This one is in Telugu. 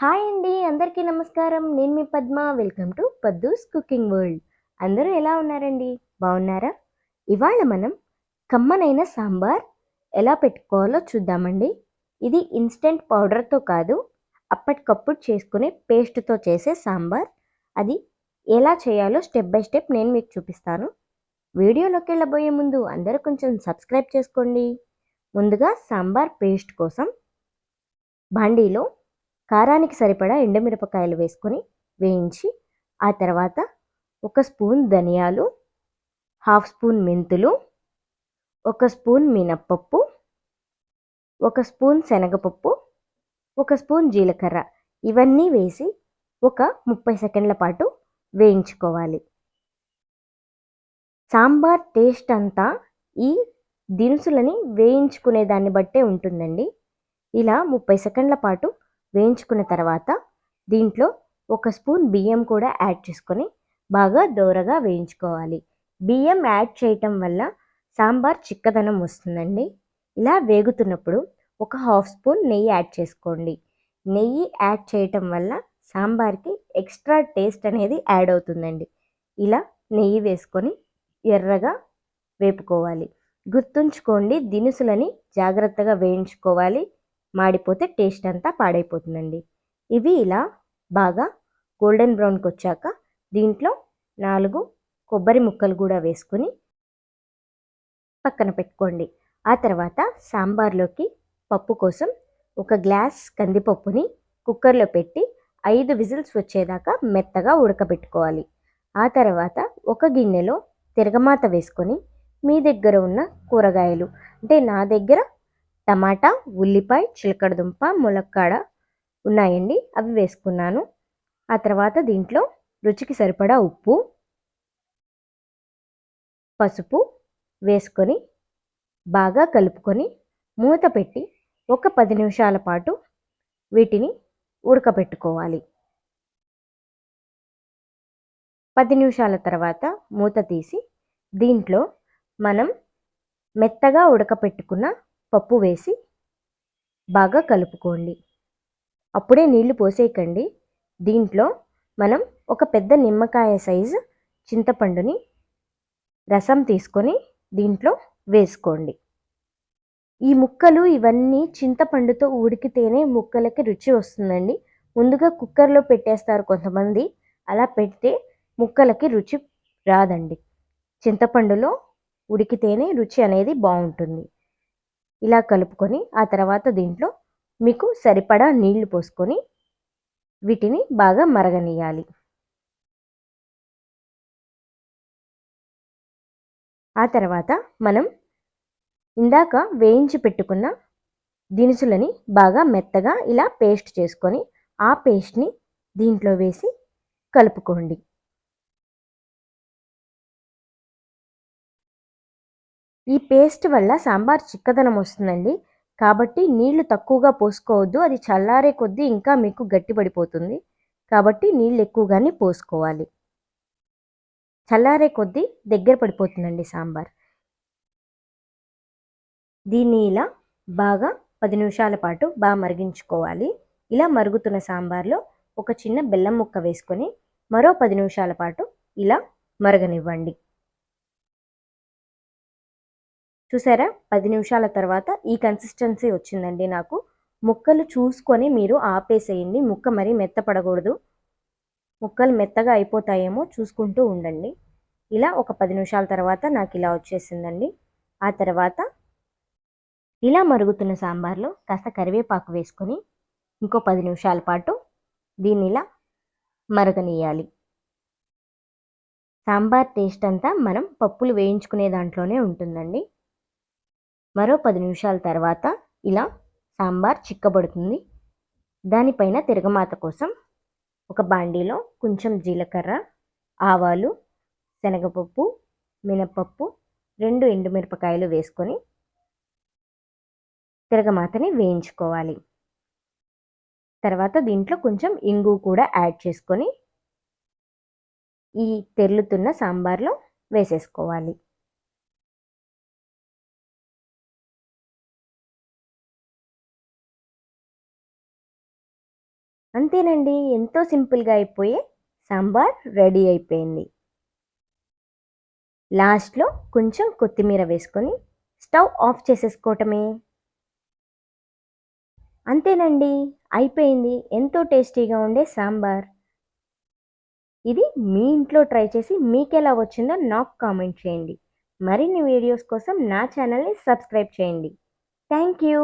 హాయ్ అండి, అందరికీ నమస్కారం. నేను మీ Padma. Welcome to Paddu's cooking world. అందరూ ఎలా ఉన్నారండి? బాగున్నారా? ఇవాళ మనం కమ్మనైన సాంబార్ ఎలా పెట్టుకోవాలో చూద్దామండి. ఇది ఇన్స్టెంట్ పౌడర్తో కాదు, అప్పటికప్పుడు చేసుకునే పేస్ట్తో చేసే సాంబార్. అది ఎలా చేయాలో స్టెప్ బై స్టెప్ నేను మీకు చూపిస్తాను. వీడియోలోకి వెళ్ళబోయే ముందు అందరూ కొంచెం సబ్స్క్రైబ్ చేసుకోండి. ముందుగా సాంబార్ పేస్ట్ కోసం బాండీలో కారానికి సరిపడా ఎండుమిరపకాయలు వేసుకొని వేయించి, ఆ తర్వాత 1 స్పూన్ ధనియాలు, 1/2 స్పూన్ మెంతులు, 1 స్పూన్ మినప్పప్పు, 1 స్పూన్ శనగపప్పు, 1 స్పూన్ జీలకర్ర ఇవన్నీ వేసి ఒక 30 సెకండ్ల పాటు వేయించుకోవాలి. సాంబార్ టేస్ట్ అంతా ఈ దినుసులని వేయించుకునే దాన్ని బట్టే ఉంటుందండి. ఇలా 30 సెకండ్ల పాటు వేయించుకున్న తర్వాత దీంట్లో 1 స్పూన్ బియ్యం కూడా యాడ్ చేసుకొని బాగా దోరగా వేయించుకోవాలి. బియ్యం యాడ్ చేయటం వల్ల సాంబార్ చిక్కదనం వస్తుందండి. ఇలా వేగుతున్నప్పుడు ఒక 1/2 స్పూన్ నెయ్యి యాడ్ చేసుకోండి. నెయ్యి యాడ్ చేయటం వల్ల సాంబార్కి ఎక్స్ట్రా టేస్ట్ అనేది యాడ్ అవుతుందండి. ఇలా నెయ్యి వేసుకొని ఎర్రగా వేపుకోవాలి. గుర్తుంచుకోండి, దినుసులని జాగ్రత్తగా వేయించుకోవాలి. మాడిపోతే టేస్ట్ అంతా పాడైపోతుందండి. ఇవి ఇలా బాగా గోల్డెన్ బ్రౌన్కి వచ్చాక దీంట్లో 4 కొబ్బరి ముక్కలు కూడా వేసుకొని పక్కన పెట్టుకోండి. ఆ తర్వాత సాంబార్లోకి పప్పు కోసం 1 గ్లాస్ కందిపప్పుని కుక్కర్లో పెట్టి 5 విజిల్స్ వచ్చేదాకా మెత్తగా ఉడకబెట్టుకోవాలి. ఆ తర్వాత ఒక గిన్నెలో తిరగమాత వేసుకొని మీ దగ్గర ఉన్న కూరగాయలు, అంటే నా దగ్గర టమాటా, ఉల్లిపాయ, చిలకడదుంప, ములక్కాడ ఉన్నాయండి, అవి వేసుకున్నాను. ఆ తర్వాత దీంట్లో రుచికి సరిపడా ఉప్పు, పసుపు వేసుకొని బాగా కలుపుకొని మూత పెట్టి ఒక 10 నిమిషాల పాటు వీటిని ఉడకబెట్టుకోవాలి. 10 నిమిషాల తర్వాత మూత తీసి దీంట్లో మనం మెత్తగా ఉడకపెట్టుకున్న పప్పు వేసి బాగా కలుపుకోండి. అప్పుడే నీళ్లు పోసేయకండి. దీంట్లో మనం ఒక పెద్ద నిమ్మకాయ సైజు చింతపండుని రసం తీసుకొని దీంట్లో వేసుకోండి. ఈ ముక్కలు ఇవన్నీ చింతపండుతో ఉడికితేనే ముక్కలకి రుచి వస్తుందండి. ముందుగా కుక్కర్లో పెట్టేస్తారు కొంతమంది, అలా పెడితే ముక్కలకి రుచి రాదండి. చింతపండులో ఉడికితేనే రుచి అనేది బాగుంటుంది. ఇలా కలుపుకొని ఆ తర్వాత దీంట్లో మీకు సరిపడా నీళ్లు పోసుకొని వీటిని బాగా మరగనియాలి. ఆ తర్వాత మనం ఇందాక వేయించి పెట్టుకున్న దినుసులని బాగా మెత్తగా ఇలా పేస్ట్ చేసుకొని ఆ పేస్ట్ని దీంట్లో వేసి కలుపుకోండి. ఈ పేస్ట్ వల్ల సాంబార్ చిక్కదనం వస్తుందండి. కాబట్టి నీళ్లు తక్కువగా పోసుకోవద్దు, అది చల్లారే కొద్దీ ఇంకా మీకు గట్టిపడిపోతుంది. కాబట్టి నీళ్ళు ఎక్కువగానే పోసుకోవాలి. చల్లారే కొద్దీ దగ్గర పడిపోతుందండి సాంబార్. దీన్ని ఇలా బాగా 10 నిమిషాల పాటు బాగా మరిగించుకోవాలి. ఇలా మరుగుతున్న సాంబార్లో ఒక చిన్న బెల్లం ముక్క వేసుకొని మరో 10 నిమిషాల పాటు ఇలా మరగనివ్వండి. చూసారా, 10 నిమిషాల తర్వాత ఈ కన్సిస్టెన్సీ వచ్చిందండి నాకు. ముక్కలు చూసుకొని మీరు ఆపేసేయండి. ముక్క మరీ మెత్తపడకూడదు. ముక్కలు మెత్తగా అయిపోతాయేమో చూసుకుంటూ ఉండండి. ఇలా ఒక 10 నిమిషాల తర్వాత నాకు ఇలా వచ్చేసిందండి. ఆ తర్వాత ఇలా మరుగుతున్న సాంబార్లో కాస్త కరివేపాకు వేసుకొని ఇంకో 10 నిమిషాల పాటు దీన్ని ఇలా మరగనియాలి. సాంబార్ టేస్ట్ అంతా మనం పప్పులు వేయించుకునే దాంట్లోనే ఉంటుందండి. మరో 10 నిమిషాల తర్వాత ఇలా సాంబార్ చిక్కబడుతుంది. దానిపైన తిరగమాత కోసం ఒక బాండీలో కొంచెం జీలకర్ర, ఆవాలు, శనగపప్పు, మినప్పప్పు, 2 ఎండుమిరపకాయలు వేసుకొని తిరగమాతని వేయించుకోవాలి. తర్వాత దీంట్లో కొంచెం ఇంగు కూడా యాడ్ చేసుకొని ఈ తెర్లుతున్న సాంబార్లో వేసేసుకోవాలి. అంతేనండి, ఎంతో సింపుల్గా అయిపోయే సాంబార్ రెడీ అయిపోయింది. లాస్ట్లో కొంచెం కొత్తిమీర వేసుకొని స్టవ్ ఆఫ్ చేసేసుకోవటమే. అంతేనండి, అయిపోయింది ఎంతో టేస్టీగా ఉండే సాంబార్. ఇది మీ ఇంట్లో ట్రై చేసి మీకెలా వచ్చిందో నాకు కామెంట్ చేయండి. మరిన్ని వీడియోస్ కోసం నా ఛానల్ని సబ్స్క్రైబ్ చేయండి. Thank you.